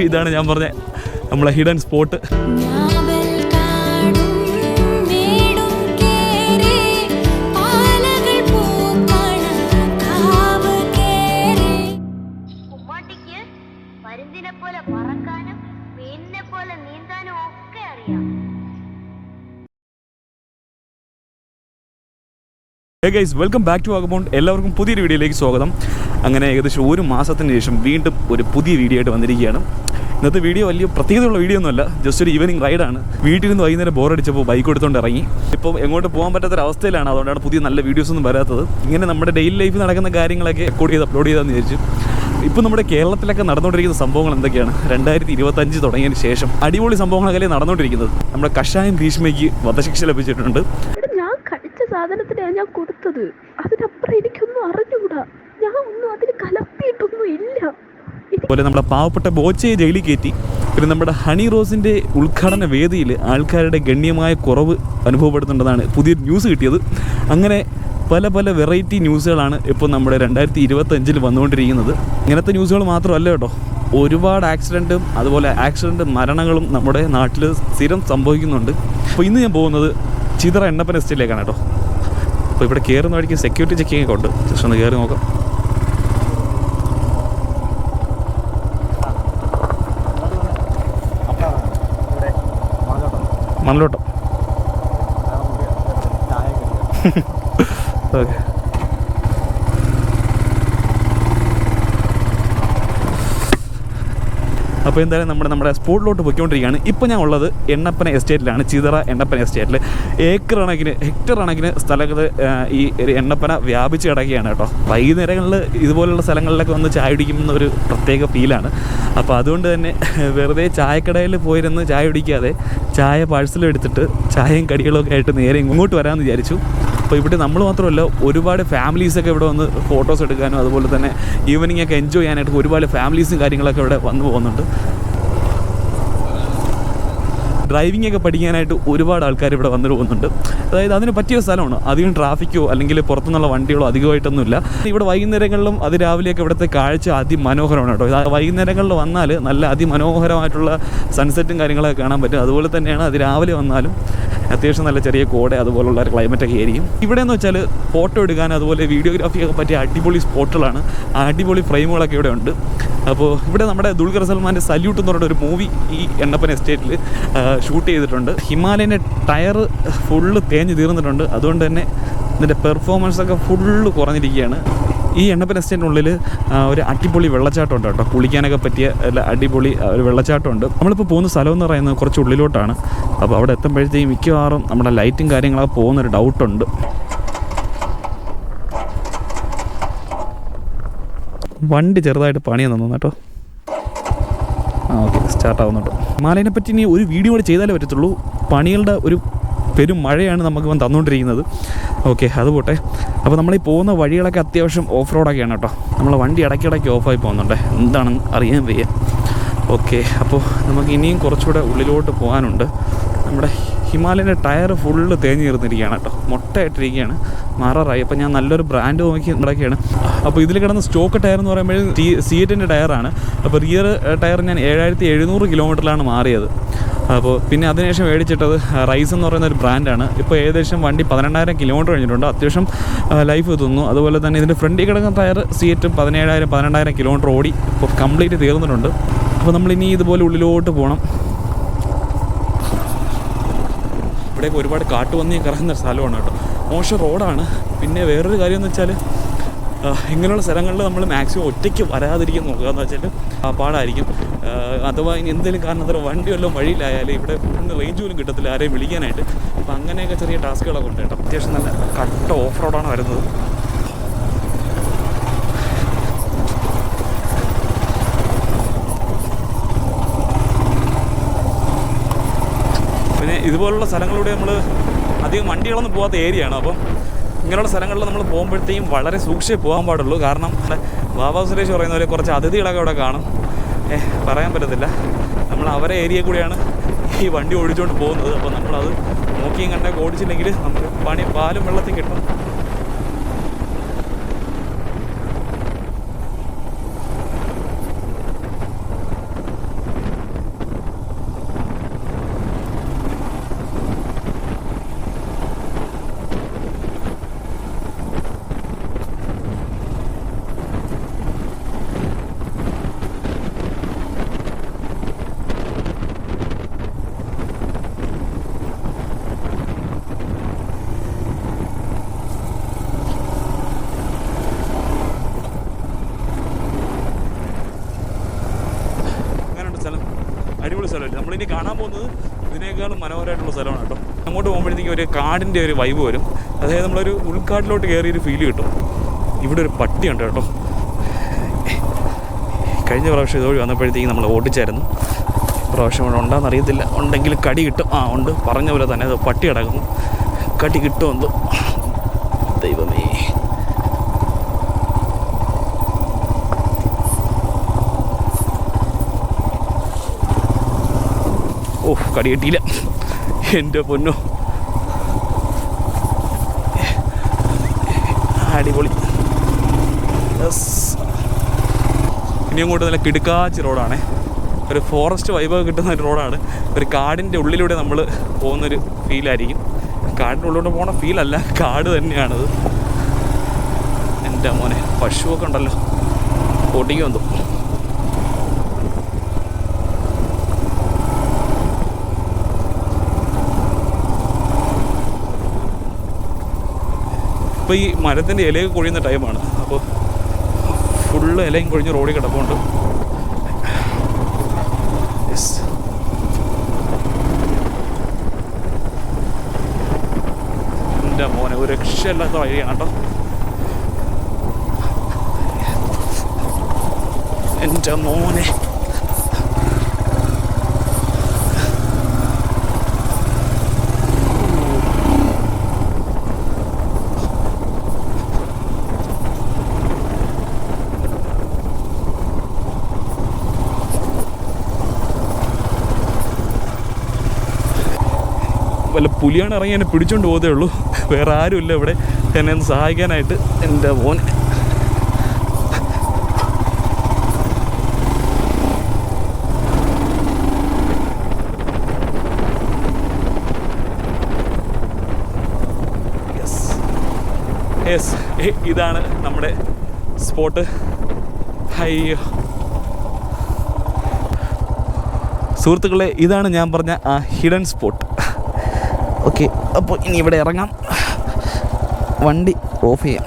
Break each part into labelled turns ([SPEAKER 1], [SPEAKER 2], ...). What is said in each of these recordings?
[SPEAKER 1] ഇതാണ് ഞാൻ പറഞ്ഞ നമ്മളെ hidden spot. Hey guys, welcome back to Vagabond. എല്ലാവർക്കും പുതിയൊരു വീഡിയോയിലേക്ക് സ്വാഗതം. അങ്ങനെ ഏകദേശം ഒരു മാസത്തിന് ശേഷം വീണ്ടും ഒരു പുതിയ വീഡിയോ ആയിട്ട് വന്നിരിക്കുകയാണ്. ഇന്നത്തെ വീഡിയോ വലിയ പ്രത്യേകതയുള്ള വീഡിയോ ഒന്നുമല്ല, ജസ്റ്റ് ഒരു ഈവനിങ് റൈഡാണ്. വീട്ടിൽ നിന്ന് വൈകുന്നേരം ബോറടിച്ചപ്പോൾ ബൈക്ക് എടുത്തുകൊണ്ട് ഇറങ്ങി. ഇപ്പോൾ എങ്ങോട്ട് പോകാൻ പറ്റാത്തൊരവസ്ഥയിലാണ്, അതുകൊണ്ടാണ് പുതിയ നല്ല വീഡിയോസൊന്നും വരാത്തത്. ഇങ്ങനെ നമ്മുടെ ഡെയിലി ലൈഫിൽ നടക്കുന്ന കാര്യങ്ങളൊക്കെ റെക്കോർഡ് ചെയ്ത് അപ്ലോഡ് ചെയ്താന്ന് വിചാരിച്ചു. ഇപ്പോൾ നമ്മുടെ കേരളത്തിലൊക്കെ നടന്നുകൊണ്ടിരിക്കുന്ന സംഭവങ്ങൾ എന്തൊക്കെയാണ്? 2025 തുടങ്ങിയതിന് ശേഷം അടിപൊളി സംഭവങ്ങളൊക്കെ നടന്നുകൊണ്ടിരിക്കുന്നത്. നമ്മുടെ കഷായം ഭീഷ്മയ്ക്ക് വധശിക്ഷ ലഭിച്ചിട്ടുണ്ട്.
[SPEAKER 2] സാധനത്തിനാണ് ഞാൻ കൊടുത്തത്, അതിനപ്പുറം എനിക്കൊന്നും അറിഞ്ഞുകൂടാ. ഞാൻ ഒന്നും അതിന് കലർത്തിയിട്ടൊന്നും ഇല്ല.
[SPEAKER 1] അതുപോലെ നമ്മുടെ പാവപ്പെട്ട ബോച്ചയെ ജയിലിൽ കയറ്റി. പിന്നെ നമ്മുടെ ഹണി റോസിൻ്റെ ഉദ്ഘാടന വേദിയിൽ ആൾക്കാരുടെ ഗണ്യമായ കുറവ് അനുഭവപ്പെടുന്നുണ്ടെന്നാണ് പുതിയൊരു ന്യൂസ് കിട്ടിയത്. അങ്ങനെ പല പല വെറൈറ്റി ന്യൂസുകളാണ് ഇപ്പോൾ നമ്മുടെ 2025 വന്നുകൊണ്ടിരിക്കുന്നത്. ഇങ്ങനത്തെ ന്യൂസുകൾ മാത്രമല്ല കേട്ടോ, ഒരുപാട് ആക്സിഡൻറ്റും അതുപോലെ ആക്സിഡൻറ്റ് മരണങ്ങളും നമ്മുടെ നാട്ടിൽ സ്ഥിരം സംഭവിക്കുന്നുണ്ട്. അപ്പോൾ ഇന്ന് ഞാൻ പോകുന്നത് ചിതറ എണ്ണപ്പന എസ്റ്റേറ്റിലേക്കാണ് കേട്ടോ. അപ്പോൾ ഇവിടെ കയറുന്ന വഴിക്ക് സെക്യൂരിറ്റി ചെക്കിങ് ഒക്കെ ഉണ്ട്. ജസ്റ്റ് ഒന്ന് കയറി നോക്കാം. മണലോട്ടം. ഓക്കെ. അപ്പോൾ എന്തായാലും നമ്മുടെ സ്പോട്ടിലോട്ട് പോയിക്കൊണ്ടിരിക്കുകയാണ്. ഇപ്പോൾ ഞാൻ ഉള്ളത് എണ്ണപ്പന എസ്റ്റേറ്റിലാണ്, ചിതറ എണ്ണപ്പന എസ്റ്റേറ്റിൽ. ഹെക്ടർ കണക്കിന് സ്ഥലത്ത് ഈ എണ്ണപ്പന വ്യാപിച്ച് കിടക്കുകയാണ് കേട്ടോ. വൈകുന്നേരങ്ങളിൽ ഇതുപോലുള്ള സ്ഥലങ്ങളിലൊക്കെ വന്ന് ചായ കുടിക്കുന്ന ഒരു പ്രത്യേക ഫീലാണ്. അപ്പോൾ അതുകൊണ്ട് തന്നെ വെറുതെ ചായക്കടയിൽ പോയിരുന്ന് ചായ കുടിക്കാതെ ചായ പാഴ്സലും എടുത്തിട്ട് ചായയും കടികളൊക്കെ ആയിട്ട് നേരെ ഇങ്ങോട്ട് വരാമെന്ന് വിചാരിച്ചു. അപ്പോൾ ഇവിടെ നമ്മൾ മാത്രമല്ല, ഒരുപാട് ഫാമിലീസൊക്കെ ഇവിടെ വന്ന് ഫോട്ടോസ് എടുക്കാനും അതുപോലെ തന്നെ ഈവനിങ് ഒക്കെ എൻജോയ് ചെയ്യാനായിട്ട് ഒരുപാട് ഫാമിലീസും കാര്യങ്ങളൊക്കെ ഇവിടെ വന്നു പോകുന്നുണ്ട്. ഡ്രൈവിംഗ് ഒക്കെ പഠിക്കാനായിട്ട് ഒരുപാട് ആൾക്കാർ ഇവിടെ വന്നു പോകുന്നുണ്ട്. അതായത് അതിന് പറ്റിയ സ്ഥലമാണ്. അധികം ട്രാഫിക്കോ അല്ലെങ്കിൽ പുറത്തുനിന്നുള്ള വണ്ടികളോ അധികമായിട്ടൊന്നുമില്ല. ഇവിടെ വൈകുന്നേരങ്ങളിലും അതിരാവിലെയൊക്കെ ഇവിടുത്തെ കാഴ്ച അതിമനോഹരമാണ് കേട്ടോ. വൈകുന്നേരങ്ങളിൽ വന്നാൽ നല്ല അതിമനോഹരമായിട്ടുള്ള സൺസെറ്റും കാര്യങ്ങളൊക്കെ കാണാൻ പറ്റും. അതുപോലെ തന്നെയാണ് അതിരാവിലെ വന്നാലും അത്യാവശ്യം നല്ല ചെറിയ കോട അതുപോലുള്ള ഒരു ക്ലൈമറ്റൊക്കെ ആയിരിക്കും. ഇവിടെ എന്ന് വെച്ചാൽ ഫോട്ടോ എടുക്കാൻ അതുപോലെ വീഡിയോഗ്രാഫിയൊക്കെ പറ്റിയ അടിപൊളി സ്പോട്ടുകളാണ്. അടിപൊളി ഫ്രെയിമുകളൊക്കെ ഇവിടെ ഉണ്ട്. അപ്പോൾ ഇവിടെ നമ്മുടെ ദുൽഖർ സൽമാൻ്റെ സല്യൂട്ട് എന്ന് പറഞ്ഞ ഒരു മൂവി ഈ എണ്ണപ്പന എസ്റ്റേറ്റിൽ ഷൂട്ട് ചെയ്തിട്ടുണ്ട്. ഹിമാലയൻ്റെ ടയർ ഫുള്ള് തേഞ്ഞ് തീർന്നിട്ടുണ്ട്. അതുകൊണ്ട് തന്നെ ഇതിൻ്റെ പെർഫോമൻസൊക്കെ ഫുള്ള് കുറഞ്ഞിരിക്കുകയാണ്. ഈ എണ്ണപ്പന എസ്റ്റേറ്റിനുള്ളിൽ ഒരു അടിപൊളി വെള്ളച്ചാട്ടം ഉണ്ട് കേട്ടോ. കുളിക്കാനൊക്കെ പറ്റിയ അടിപൊളി ഒരു വെള്ളച്ചാട്ടമുണ്ട്. നമ്മളിപ്പോൾ പോകുന്ന സ്ഥലം എന്ന് പറയുന്നത് കുറച്ച് ഉള്ളിലോട്ടാണ്. അപ്പോൾ അവിടെ എത്തുമ്പോഴത്തേക്കും മിക്കവാറും നമ്മുടെ ലൈറ്റും കാര്യങ്ങളൊക്കെ പോകുന്നൊരു ഡൗട്ടുണ്ട്. വണ്ടി ചെറുതായിട്ട് പണിയാൻ തന്നു കേട്ടോ. ഓക്കെ, സ്റ്റാർട്ടാവുന്നുണ്ട്. ഹിമാലയനെ പറ്റി ഇനി ഒരു വീഡിയോ കൂടി ചെയ്താലേ പറ്റത്തുള്ളൂ. പണികളുടെ ഒരു പെരും മഴയാണ് നമുക്ക് ഇവൻ തന്നുകൊണ്ടിരിക്കുന്നത്. ഓക്കെ, അത് പോട്ടെ. അപ്പോൾ നമ്മളീ പോകുന്ന വഴികളൊക്കെ അത്യാവശ്യം ഓഫ് റോഡൊക്കെയാണ് കേട്ടോ. നമ്മളെ വണ്ടി ഇടയ്ക്കിടയ്ക്ക് ഓഫായി പോകുന്നുണ്ട്, എന്താണെന്ന് അറിയാൻ വയ്യ. ഓക്കെ, അപ്പോൾ നമുക്ക് ഇനിയും കുറച്ചുകൂടെ ഉള്ളിലോട്ട് പോകാനുണ്ട്. നമ്മുടെ ഹിമാലയൻ്റെ ടയർ ഫുള്ള് തേഞ്ഞ് തീർന്നിരിക്കുകയാണ് കേട്ടോ. മൊട്ടയായിട്ടിരിക്കുകയാണ്, മാറാറായി. അപ്പോൾ ഞാൻ നല്ലൊരു ബ്രാൻഡ് നോക്കി നടക്കുകയാണ്. അപ്പോൾ ഇതിൽ കിടന്ന സ്റ്റോക്ക് ടയർ എന്ന് പറയുമ്പോൾ സിയറ്റിൻ്റെ ടയറാണ്. അപ്പോൾ റിയർ ടയർ ഞാൻ 7700 കിലോമീറ്ററിലാണ് മാറിയത്. അപ്പോൾ പിന്നെ അതിനുശേഷം മേടിച്ചിട്ടത് റൈസ് എന്ന് പറയുന്ന ഒരു ബ്രാൻഡാണ്. ഇപ്പോൾ ഏകദേശം വണ്ടി 12000 കിലോമീറ്റർ കഴിഞ്ഞിട്ടുണ്ട്. അത്യാവശ്യം ലൈഫ് എത്തുന്നു. അതുപോലെ തന്നെ ഇതിൻ്റെ ഫ്രണ്ടിൽ കിടക്കുന്ന ടയർ സിയറ്റ് 17000-12000 കിലോമീറ്റർ ഓടി ഇപ്പോൾ കംപ്ലീറ്റ് തീർന്നിട്ടുണ്ട്. അപ്പോൾ നമ്മളിനി ഇതുപോലെ ഉള്ളിലോട്ട് പോകണം. ഇവിടെയൊക്കെ ഒരുപാട് കാട്ടുപന്നി കറങ്ങുന്ന സ്ഥലമാണ് കേട്ടോ. മോശം റോഡാണ്. പിന്നെ വേറൊരു കാര്യം എന്ന് വെച്ചാൽ ഇങ്ങനെയുള്ള സ്ഥലങ്ങളിൽ നമ്മൾ മാക്സിമം ഒറ്റയ്ക്ക് വരാതിരിക്കാൻ നോക്കുക. എന്ന് വെച്ചാൽ പാടായിരിക്കും. അഥവാ ഇനി എന്തെങ്കിലും കാരണത്തിൽ വണ്ടി വല്ലതും വഴിയിലായാലും ഇവിടെ റേഞ്ച് പോലും കിട്ടത്തില്ല ആരെയും വിളിക്കാനായിട്ട്. അപ്പോൾ അങ്ങനെയൊക്കെ ചെറിയ ടാസ്കുകളൊക്കെ ഉണ്ട് കേട്ടോ. അത്യാവശ്യം നല്ല കട്ട ഓഫ് റോഡാണ് വരുന്നത്. പിന്നെ ഇതുപോലുള്ള സ്ഥലങ്ങളിലൂടെ നമ്മൾ അധികം വണ്ടികളൊന്നും പോകാത്ത ഏരിയയാണ്. അപ്പം ഇങ്ങനെയുള്ള സ്ഥലങ്ങളിൽ നമ്മൾ പോകുമ്പോഴത്തേക്കും വളരെ സൂക്ഷിച്ച് പോകാൻ പാടുള്ളൂ. കാരണം ബാബാ സുരേഷ് പറയുന്ന പോലെ കുറച്ച് അതിഥികളൊക്കെ അവിടെ കാണും. പറയാൻ പറ്റത്തില്ല. നമ്മൾ അവരെ ഏരിയ കൂടെയാണ് ഈ വണ്ടി ഓടിച്ചുകൊണ്ട് പോകുന്നത്. അപ്പോൾ നമ്മളത് നോക്കിയും കണ്ടൊക്കെ ഓടിച്ചില്ലെങ്കിൽ നമുക്ക് പാലും വെള്ളത്തിൽ കിട്ടും. അടിപൊളി സ്ഥലമല്ലേ. നമ്മളിനി കാണാൻ പോകുന്നത് ഇതിനേക്കാളും മനോഹരമായിട്ടുള്ള സ്ഥലമാണ് കേട്ടോ. അങ്ങോട്ട് പോകുമ്പോഴത്തേക്കും ഒരു കാടിൻ്റെ ഒരു വൈബ് വരും. അതായത് നമ്മളൊരു ഉൾക്കാട്ടിലോട്ട് കയറിയൊരു ഫീൽ കിട്ടും. ഇവിടെ ഒരു പട്ടിയുണ്ട് കേട്ടോ. കഴിഞ്ഞ പ്രാവശ്യം ഇതുവഴി വന്നപ്പോഴത്തേക്കും നമ്മൾ ഓടിച്ചായിരുന്നു. പ്രാവശ്യം ഇവിടെ ഉണ്ടോയെന്ന് അറിയത്തില്ല. ഉണ്ടെങ്കിൽ കടി കിട്ടും. ഉണ്ട്, പറഞ്ഞ പോലെ തന്നെ അത് പട്ടി കിടക്കുന്നു. കടി കിട്ടുമെന്തോ, ദൈവമേ. കടി കിട്ടിയില്ല, എൻ്റെ പൊന്നോ. അടിപൊളി. ഇനി അങ്ങോട്ട് നല്ല കിടുക്കാച്ചി റോഡാണേ. ഒരു ഫോറസ്റ്റ് വൈബ് കിട്ടുന്ന ഒരു റോഡാണ്. ഒരു കാടിൻ്റെ ഉള്ളിലൂടെ നമ്മൾ പോകുന്നൊരു ഫീലായിരിക്കും. കാടിൻ്റെ ഉള്ളിലൂടെ പോകണ ഫീലല്ല, കാട് തന്നെയാണത്. എൻ്റെ മോനെ, പശുവൊക്കെ ഉണ്ടല്ലോ, ഓടിക്കുമെന്തോ. ഇപ്പോൾ ഈ മരത്തിൻ്റെ ഇലയൊക്കെ കൊഴിയുന്ന ടൈമാണ്. അപ്പോൾ ഫുള്ള് ഇലയും കൊഴിഞ്ഞ് റോഡിൽ കിടപ്പുണ്ട്. എൻ്റെ മോനെ, ഒരു രക്ഷയില്ലാത്ത വഴിയാണ് കേട്ടോ. എൻ്റെ മോനെ, വല്ല പുലിയാണ് ഇറങ്ങി എന്നെ പിടിച്ചോണ്ട് പോകത്തേ ഉള്ളൂ. വേറെ ആരുമില്ല ഇവിടെ എന്നെ ഒന്ന് സഹായിക്കാനായിട്ട്. എൻ്റെ മോൻ, ഇതാണ് നമ്മുടെ സ്പോട്ട്. അയ്യോ സുഹൃത്തുക്കളെ, ഇതാണ് ഞാൻ പറഞ്ഞ ആ ഹിഡൻ സ്പോട്ട്. ഓക്കെ, അപ്പോൾ ഇനി ഇവിടെ ഇറങ്ങാം, വണ്ടി ഓഫ് ചെയ്യാം.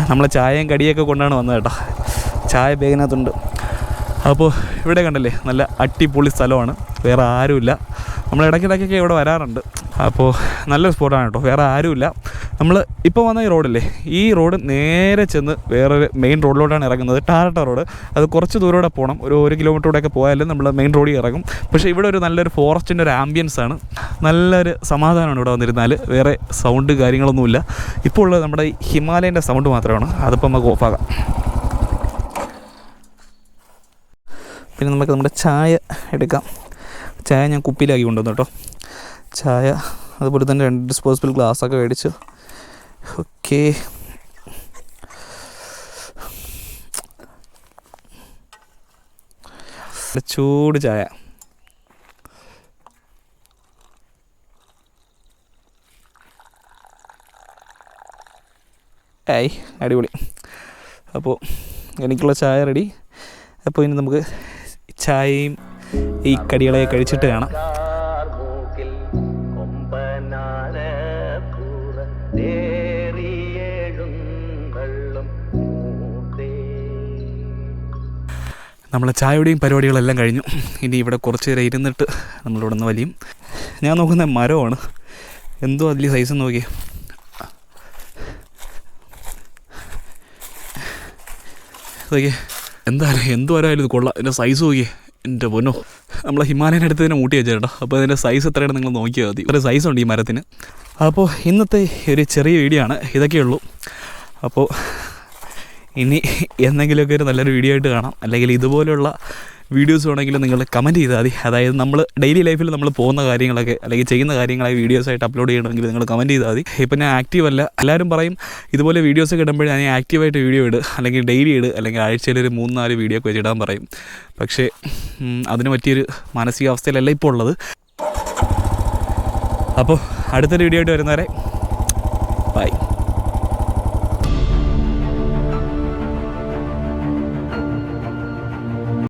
[SPEAKER 1] നമ്മളെ ചായയും കടിയൊക്കെ കൊണ്ടാണ് വന്നത് കേട്ടോ. ചായ ബാഗിനകത്തുണ്ട്. അപ്പോൾ ഇവിടെ കണ്ടല്ലേ, നല്ല അടിപൊളി സ്ഥലമാണ്. വേറെ ആരുമില്ല. നമ്മൾ ഇടയ്ക്കിടയ്ക്കൊക്കെ ഇവിടെ വരാറുണ്ട്. അപ്പോൾ നല്ലൊരു സ്പോട്ടാണ് കേട്ടോ. വേറെ ആരുമില്ല. നമ്മൾ ഇപ്പോൾ വന്ന ഈ റോഡില്ലേ, ഈ റോഡ് നേരെ ചെന്ന് വേറൊരു മെയിൻ റോഡിലോട്ടാണ് ഇറങ്ങുന്നത്. ടാരട്ട റോഡ്. അത് കുറച്ച് ദൂരോടെ പോകണം. ഒരു 1 കിലോമീറ്ററോടെയൊക്കെ പോയാലും നമ്മൾ മെയിൻ റോഡിൽ ഇറങ്ങും. പക്ഷേ ഇവിടെ ഒരു നല്ലൊരു ഫോറസ്റ്റിൻ്റെ ഒരു ആംബിയൻസ് ആണ്. നല്ലൊരു സമാധാനമാണ് ഇവിടെ വന്നിരുന്നാൽ. വേറെ സൗണ്ട് കാര്യങ്ങളൊന്നുമില്ല. ഇപ്പോൾ ഉള്ളത് നമ്മുടെ ഹിമാലയൻ്റെ സൗണ്ട് മാത്രമാണ്. അതിപ്പോൾ നമുക്ക് ഓഫാകാം. പിന്നെ നമുക്ക് നമ്മുടെ ചായ എടുക്കാം. ചായ ഞാൻ കുപ്പിയിലാക്കി കൊണ്ടുവന്നു കേട്ടോ. ചായ, അതുപോലെ തന്നെ 2 ഡിസ്പോസിബിൾ ഗ്ലാസ്സൊക്കെ മേടിച്ചു. ഓക്കെ, ചൂട് ചായ. അടിപൊളി. അപ്പോൾ എനിക്കുള്ള ചായ റെഡി. അപ്പോൾ ഇനി നമുക്ക് ചായയും ഈ കടികളെ കഴിച്ചിട്ട് കാണാം. നമ്മളെ ചായയുടെയും പരിപാടികളെല്ലാം കഴിഞ്ഞു. ഇനി ഇവിടെ കുറച്ച് നേരം ഇരുന്നിട്ട് നമ്മളിവിടെ നിന്ന് വലിയും. ഞാൻ നോക്കുന്ന മരമാണ്, എന്തോ അതിൽ സൈസ് നോക്കിയേ. അതൊക്കെ എന്തായാലും എന്തുവരായാലും ഇത് കൊള്ളാം. ഇതിൻ്റെ സൈസ് നോക്കിയേ, എൻ്റെ പൊന്നോ. നമ്മളെ ഹിമാലയൻ അടുത്ത് തന്നെ മൂട്ടി വെച്ചേട്ടോ. അപ്പോൾ അതിൻ്റെ സൈസ് എത്രയാണ് നിങ്ങൾ നോക്കിയാൽ മതി. ഇത്ര സൈസുണ്ട് ഈ മരത്തിന്. അപ്പോൾ ഇന്നത്തെ ഒരു ചെറിയ വീഡിയോ ആണ്, ഇതൊക്കെയുള്ളൂ. അപ്പോൾ ഇനി എന്തെങ്കിലുമൊക്കെ ഒരു നല്ലൊരു വീഡിയോ ആയിട്ട് കാണാം. അല്ലെങ്കിൽ ഇതുപോലെയുള്ള വീഡിയോസ് വേണമെങ്കിൽ നിങ്ങൾ കമൻറ്റ് ചെയ്താൽ മതി. അതായത് നമ്മൾ ഡെയിലി ലൈഫിൽ നമ്മൾ പോകുന്ന കാര്യങ്ങളൊക്കെ അല്ലെങ്കിൽ ചെയ്യുന്ന കാര്യങ്ങളായി വീഡിയോസായിട്ട് അപ്ലോഡ് ചെയ്യണമെങ്കിൽ നിങ്ങൾ കമൻറ്റ് ചെയ്താൽ മതി. ഇപ്പം ഞാൻ ആക്റ്റീവ് അല്ല. എല്ലാവരും പറയും ഇതുപോലെ വീഡിയോസൊക്കെ ഇടുമ്പോൾ ഞാൻ ആക്റ്റീവായിട്ട് വീഡിയോ ഇട്, അല്ലെങ്കിൽ ഡെയിലി ഇട്, അല്ലെങ്കിൽ ആഴ്ചയിലൊരു 3-4 വീഡിയോ ഒക്കെ വെച്ചിടാൻ പറയും. പക്ഷേ അതിന് പറ്റിയൊരു മാനസികാവസ്ഥയിലല്ല ഇപ്പോൾ ഉള്ളത്. അപ്പോൾ അടുത്തൊരു വീഡിയോ ആയിട്ട് വരുന്നവരെ ബൈ.